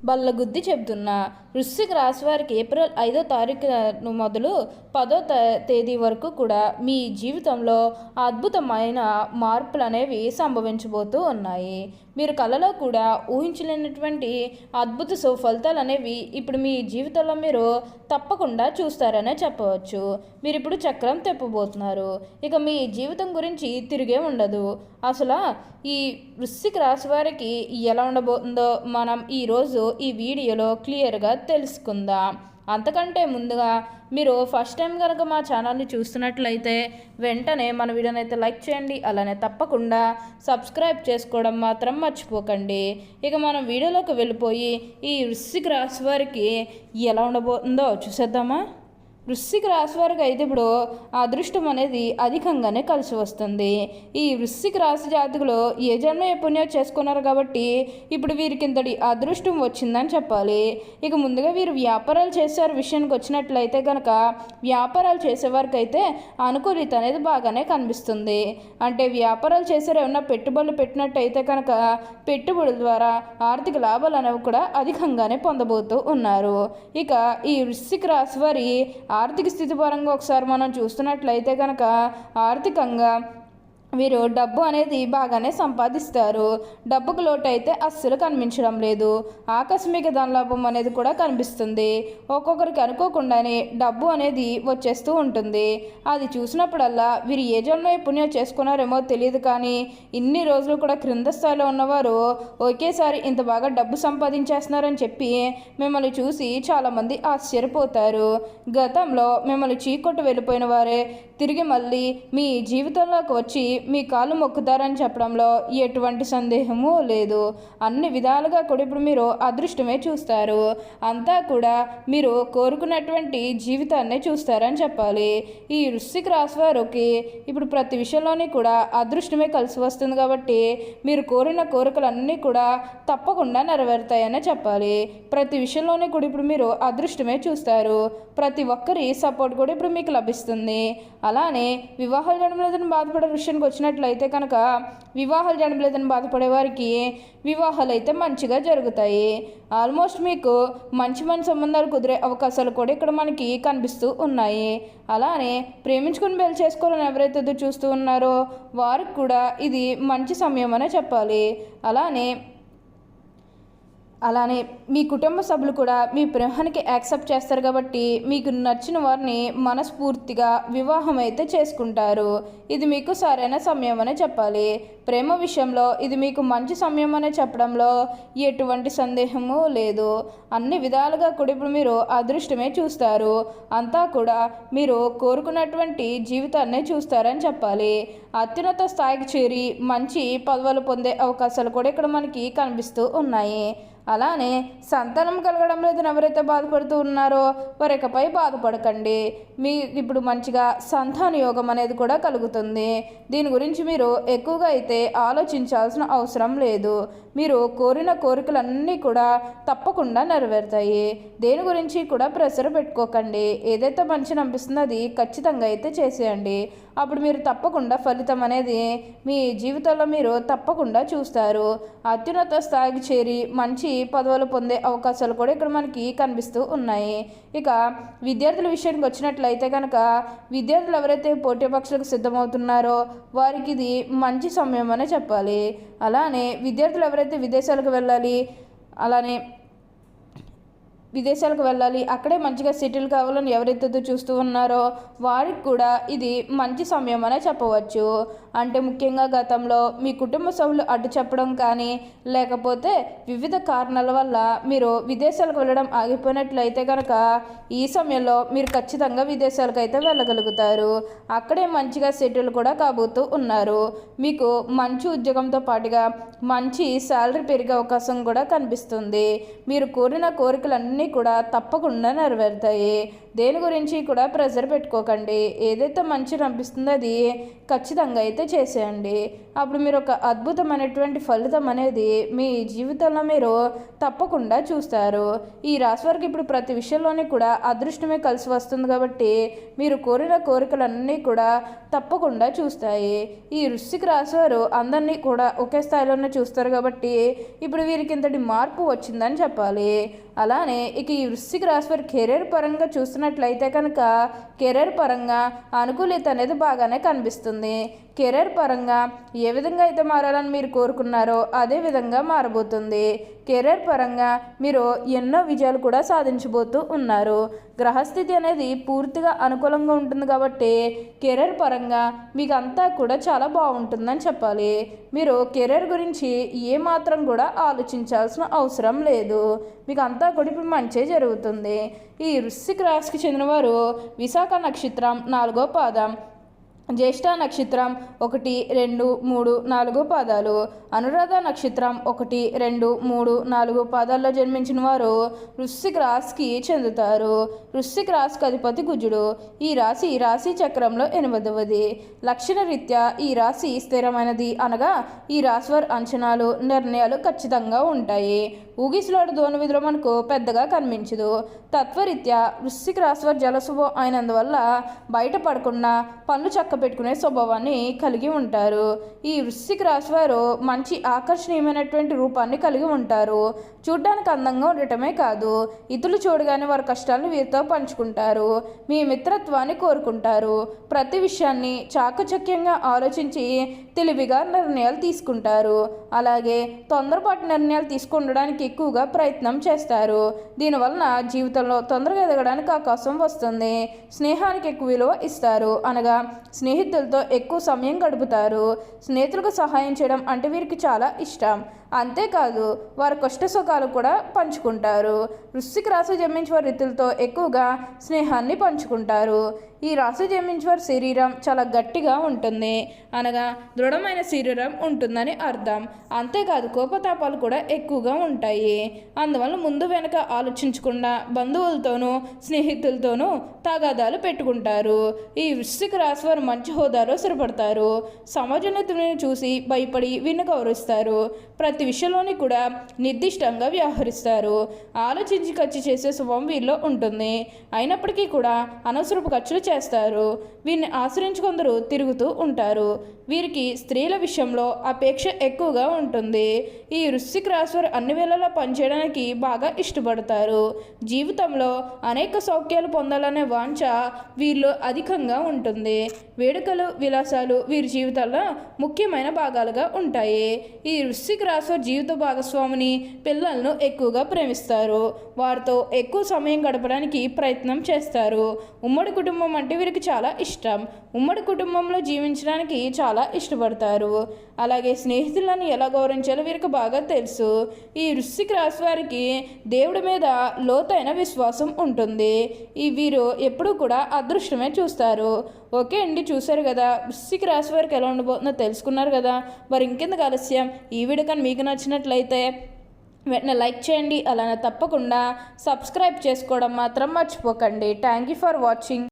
బల్లగుద్ది చెబుతున్నా. వృశ్చిక రాశి వారికి ఏప్రిల్ 5వ తారీఖు మొదలు 10వ తేదీ వరకు కూడా మీ జీవితంలో అద్భుతమైన మార్పులు అనేవి సంభవించబోతూ ఉన్నాయి. మీరు కలలో కూడా ఊహించలేనటువంటి అద్భుత ఫలితాలు అనేవి ఇప్పుడు మీ జీవితంలో మీరు తప్పకుండా చూస్తారనే చెప్పవచ్చు. మీరు ఇప్పుడు చక్రం తిప్పబోతున్నారు. ఇక మీ జీవితం గురించి తిరిగే ఉండదు. అసలు ఈ వృశ్చిక రాశి వారికి ఎలా ఉండబోతుందో మనం ఈరోజు ఈ వీడియోలో క్లియర్గా తెలుసుకుందాం. అంతకంటే ముందుగా మీరు ఫస్ట్ టైం కనుక మా ఛానల్ని చూస్తున్నట్లయితే వెంటనే మన వీడియోని అయితే లైక్ చేయండి. అలానే తప్పకుండా సబ్స్క్రైబ్ చేసుకోవడం మాత్రం మర్చిపోకండి. ఇక మనం వీడియోలోకి వెళ్ళిపోయి ఈ వృశ్చిక రాశి వారికి ఎలా ఉండబోతుందో చూసేద్దామా. వృశ్చిక రాశి వారికి అయితే ఇప్పుడు అదృష్టం అనేది అధికంగానే కలిసి వస్తుంది. ఈ వృశ్చిక రాశి జాతకులు ఏ జన్మ ఏ పుణ్యం చేసుకున్నారు కాబట్టి ఇప్పుడు వీరికి ఇంతటి అదృష్టం వచ్చిందని చెప్పాలి. ఇక ముందుగా వీరు వ్యాపారాలు చేసే విషయానికి వచ్చినట్లయితే కనుక వ్యాపారాలు చేసేవారికి అయితే అనుకూలిత అనేది బాగానే కనిపిస్తుంది. అంటే వ్యాపారాలు చేసారు ఏమన్నా పెట్టుబడులు పెట్టినట్టయితే కనుక పెట్టుబడుల ద్వారా ఆర్థిక లాభాలు అనేవి కూడా అధికంగానే పొందబోతూ ఉన్నారు. ఇక ఈ వృశ్చిక రాశి వారి ఆర్థిక స్థితి పరంగా ఒకసారి మనం చూస్తున్నట్లయితే కనుక ఆర్థికంగా వీరు డబ్బు అనేది బాగానే సంపాదిస్తారు. డబ్బుకు లోటు అయితే అస్సలు కనిపించడం లేదు. ఆకస్మిక ధనలాభం అనేది కూడా కనిపిస్తుంది. ఒక్కొక్కరికి అనుకోకుండానే డబ్బు అనేది వచ్చేస్తూ ఉంటుంది. అది చూసినప్పుడల్లా వీరు ఏ జన్మ పుణ్యం చేసుకున్నారేమో తెలియదు, కానీ ఇన్ని రోజులు కూడా క్రింద స్థాయిలో ఉన్నవారు ఒకేసారి ఇంత బాగా డబ్బు సంపాదించేస్తున్నారని చెప్పి మిమ్మల్ని చూసి చాలామంది ఆశ్చర్యపోతారు. గతంలో మిమ్మల్ని చీకొట్టు వెళ్ళిపోయిన వారే తిరిగి మళ్ళీ మీ జీవితంలోకి వచ్చి మీ కాళ్ళు మొక్కుతారని చెప్పడంలో ఎటువంటి సందేహము లేదు. అన్ని విధాలుగా కూడా ఇప్పుడు మీరు అదృష్టమే చూస్తారు. అంతా కూడా మీరు కోరుకున్నటువంటి జీవితాన్ని చూస్తారని చెప్పాలి. ఈ వృశ్చిక రాశి వారికి ఇప్పుడు ప్రతి విషయంలోని కూడా అదృష్టమే కలిసి వస్తుంది కాబట్టి మీరు కోరిన కోరికలన్నీ కూడా తప్పకుండా నెరవేరుతాయని చెప్పాలి. ప్రతి విషయంలోని కూడా ఇప్పుడు మీరు అదృష్టమే చూస్తారు. ప్రతి ఒక్కరి సపోర్ట్ కూడా ఇప్పుడు మీకు లభిస్తుంది. అలానే వివాహాలు జరగలేదని బాధపడే విషయానికి వచ్చినట్లయితే కనుక వివాహాలు జరగలేదని బాధపడే వారికి వివాహాలు అయితే మంచిగా జరుగుతాయి. ఆల్మోస్ట్ మీకు మంచి సంబంధాలు కుదిరే అవకాశాలు కూడా ఇక్కడ మనకి కనిపిస్తూ ఉన్నాయి. అలానే ప్రేమించుకుని పెళ్లి చేసుకోవాలని ఎవరైతే చూస్తూ ఉన్నారో వారికి కూడా ఇది మంచి సమయం అనే చెప్పాలి. అలానే మీ కుటుంబ సభ్యులు కూడా మీ ప్రేమానికి యాక్సెప్ట్ చేస్తారు కాబట్టి మీకు నచ్చిన వారిని మనస్ఫూర్తిగా వివాహం అయితే చేసుకుంటారు. ఇది మీకు సరైన సమయం అనే చెప్పాలి. ప్రేమ విషయంలో ఇది మీకు మంచి సమయం అనే చెప్పడంలో ఎటువంటి సందేహము లేదు. అన్ని విధాలుగా కూడా ఇప్పుడు మీరు అదృష్టమే చూస్తారు. అంతా కూడా మీరు కోరుకున్నటువంటి జీవితాన్నే చూస్తారని చెప్పాలి. అత్యున్నత స్థాయికి చేరి మంచి పదవులు పొందే అవకాశాలు కూడా ఇక్కడ మనకి కనిపిస్తూ ఉన్నాయి. అలానే సంతానం కలగడం లేదని ఎవరైతే బాధపడుతూ ఉన్నారో వారికపై బాధపడకండి. మీ ఇప్పుడు మంచిగా సంతాన యోగం అనేది కూడా కలుగుతుంది. దీని గురించి మీరు ఎక్కువగా అయితే ఆలోచించాల్సిన అవసరం లేదు. మీరు కోరిన కోరికలన్నీ కూడా తప్పకుండా నెరవేరుతాయి. దేని గురించి కూడా ప్రెషర్ పెట్టుకోకండి. ఏదైతే మంచి అనిపిస్తుందో అది ఖచ్చితంగా అయితే చేసేయండి. అప్పుడు మీరు తప్పకుండా ఫలితం అనేది మీ జీవితంలో మీరు తప్పకుండా చూస్తారు. అత్యున్నత స్థాయికి చేరి మంచి పదవులు పొందే అవకాశాలు కూడా ఇక్కడ మనకి కనిపిస్తూ ఉన్నాయి. ఇక విద్యార్థుల విషయానికి వచ్చినట్లయితే కనుక విద్యార్థులు ఎవరైతే పోటీ పరీక్షలకు సిద్ధమవుతున్నారో వారికి ఇది మంచి సమయం అనే చెప్పాలి. అలానే విద్యార్థులు ఎవరైతే విదేశాలకు వెళ్ళాలి అక్కడే మంచిగా సెటిల్ కావాలని ఎవరైతే చూస్తూ ఉన్నారో వారికి కూడా ఇది మంచి సమయం అనే చెప్పవచ్చు. అంటే ముఖ్యంగా గతంలో మీ కుటుంబ సభ్యులు అడ్డు చెప్పడం కానీ లేకపోతే వివిధ కారణాల వల్ల మీరు విదేశాలకు వెళ్ళడం ఆగిపోయినట్లయితే కనుక ఈ సమయంలో మీరు ఖచ్చితంగా విదేశాలకు అయితే వెళ్ళగలుగుతారు. అక్కడే మంచిగా సెటిల్ కూడా కాబోతూ ఉన్నారు. మీకు మంచి ఉద్యోగంతో పాటుగా మంచి శాలరీ పెరిగే అవకాశం కూడా కనిపిస్తుంది. మీరు కోరిన కోరికలన్నీ కూడా తప్పకుండా నెరవేరుతాయి. దేని గురించి కూడా ప్రెజర్ పెట్టుకోకండి. ఏదైతే మంచి అనిపిస్తుందో అది ఖచ్చితంగా అయితే చేసేయండి. అప్పుడు మీరు ఒక అద్భుతమైనటువంటి ఫలితం అనేది మీ జీవితంలో మీరు తప్పకుండా చూస్తారు. ఈ రాశి వారికి ఇప్పుడు ప్రతి విషయంలోనే కూడా అదృష్టమే కలిసి వస్తుంది కాబట్టి మీరు కోరిన కోరికలన్నీ కూడా తప్పకుండా చూస్తాయి. ఈ వృశ్చిక రాశి వారు అందరినీ కూడా ఒకే స్థాయిలోనే చూస్తారు కాబట్టి ఇప్పుడు వీరికి ఇంతటి మార్పు వచ్చిందని చెప్పాలి. అలానే ఇక ఈ వృశ్చిక రాశి వారి కెరీర్ పరంగా చూస్తున్నట్లయితే కనుక కెరీర్ పరంగా అనుకూలత అనేది బాగానే కనిపిస్తుంది. కెరీర్ పరంగా ఏ విధంగా అయితే మారాలని మీరు కోరుకున్నారో అదే విధంగా మారబోతుంది. కెరీర్ పరంగా మీరు ఎన్నో విజయాలు కూడా సాధించబోతూ ఉన్నారు. గ్రహస్థితి అనేది పూర్తిగా అనుకూలంగా ఉంటుంది కాబట్టి కెరీర్ పరంగా మీకు అంతా కూడా చాలా బాగుంటుందని చెప్పాలి. మీరు కెరీర్ గురించి ఏమాత్రం కూడా ఆలోచించాల్సిన అవసరం లేదు. మీకు అంతా కూడా ఇప్పుడు మంచి జరుగుతుంది. ఈ వృశ్చిక రాశికి చెందినవారు విశాఖ నక్షత్రం 4వ పాదం, జ్యేష్ఠ నక్షత్రం 1, 2, 3, 4 పాదాలు, అనురాధ నక్షత్రం 1, 2, 3, 4 పాదాల్లో జన్మించిన వారు వృశ్చిక రాశికి చెందుతారు. వృశ్చిక రాశికి అధిపతి కుజుడు. ఈ రాశి చక్రంలో 8వది. లక్షణ రీత్యా ఈ రాశి స్థిరమైనది అనగా ఈ రాశి వారి అంచనాలు నిర్ణయాలు ఖచ్చితంగా ఉంటాయి. ఊగిసలాడు దోని విధులు మనకు పెద్దగా కనిపించదు. తత్వరీత్యా వృశ్చిక రాశి వారి జలశుభం అయినందువల్ల బయటపడకుండా పనులు చక్క పెట్టుకునే స్వభావాన్ని కలిగి ఉంటారు. ఈ వృశ్చిక రాశి వారు మంచి ఆకర్షణీయమైనటువంటి రూపాన్ని కలిగి ఉంటారు. చూడ్డానికి అందంగా ఉండటమే కాదు, ఇతరులు చూడగానే వారి కష్టాలను వీరితో పంచుకుంటారు. మీ మిత్రత్వాన్ని కోరుకుంటారు. ప్రతి విషయాన్ని చాకచక్యంగా ఆలోచించి తెలివిగా నిర్ణయాలు తీసుకుంటారు. అలాగే తొందరపాటు నిర్ణయాలు తీసుకుండడానికి ఎక్కువగా ప్రయత్నం చేస్తారు. దీనివలన జీవితంలో తొందరగా ఎదగడానికి అవకాశం వస్తుంది. స్నేహానికి ఎక్కువ విలువ ఇస్తారు, అనగా స్నేహితులతో ఎక్కువ సమయం గడుపుతారు. స్నేహితులకు సహాయం చేయడం అంటే వీరికి చాలా ఇష్టం. అంతేకాదు వారి కష్ట సుఖాలు కూడా పంచుకుంటారు. వృశ్చిక రాశి జన్మించిన వారి రీతులతో ఎక్కువగా స్నేహాన్ని పంచుకుంటారు. ఈ రాశి జన్మించిన వారి శరీరం చాలా గట్టిగా ఉంటుంది, అనగా దృఢమైన శరీరం ఉంటుందని అర్థం. అంతేకాదు కోపతాపాలు కూడా ఎక్కువగా ఉంటాయి. అందువల్ల ముందు వెనక ఆలోచించకుండా బంధువులతోనూ స్నేహితులతోనూ తగాదాలు పెట్టుకుంటారు. ఈ వృశ్చిక రాశి వారు మంచి హోదాలో స్థిరపడతారు. సమాజాన్ని చూసి భయపడి వీరిని గౌరవిస్తారు. ప్రతి విషయంలోని కూడా నిర్దిష్టంగా వ్యవహరిస్తారు. ఆలోచించి ఖర్చు చేసే స్వభావం వీరిలో ఉంటుంది. అయినప్పటికీ కూడా అనవసరపు ఖర్చులు చేస్తారు. వీరిని ఆశ్రయించి కొందరు తిరుగుతూ ఉంటారు. వీరికి స్త్రీల విషయంలో అపేక్ష ఎక్కువగా ఉంటుంది. ఈ వృశ్చిక రాశి వారు అన్ని వేళలా పనిచేయడానికి బాగా ఇష్టపడతారు. జీవితంలో అనేక సౌఖ్యాలు పొందాలనే వాంఛ వీరిలో అధికంగా ఉంటుంది. వేడుకలు విలాసాలు వీరి జీవితాల్లో ముఖ్యమైన భాగాలుగా ఉంటాయి. ఈ వృశ్చిక రాశి వారి జీవిత భాగస్వామిని పిల్లలను ఎక్కువగా ప్రేమిస్తారు. వారితో ఎక్కువ సమయం గడపడానికి ప్రయత్నం చేస్తారు. ఉమ్మడి కుటుంబం అంటే వీరికి చాలా ఇష్టం. ఉమ్మడి కుటుంబంలో జీవించడానికి చాలా ఇష్టపడతారు. అలాగే స్నేహితులను ఎలా గౌరవించాలో వీరికి బాగా తెలుసు. ఈ వృశ్చిక రాశి వారికి దేవుడి మీద లోతైన విశ్వాసం ఉంటుంది. వీరు ఎప్పుడూ కూడా అదృష్టమే చూస్తారు. ఓకే అండి, చూశారు కదా వృశ్చిక రాశి వారికి ఎలా ఉండబోతుందో తెలుసుకున్నారు కదా. మరి ఇంకెందుకు ఆలస్యం, ఈ వీడియో కానీ మీకు నచ్చినట్లయితే వెంటనే లైక్ చేయండి. అలానే తప్పకుండా సబ్స్క్రైబ్ చేసుకోవడం మాత్రం మర్చిపోకండి. Thank you for watching.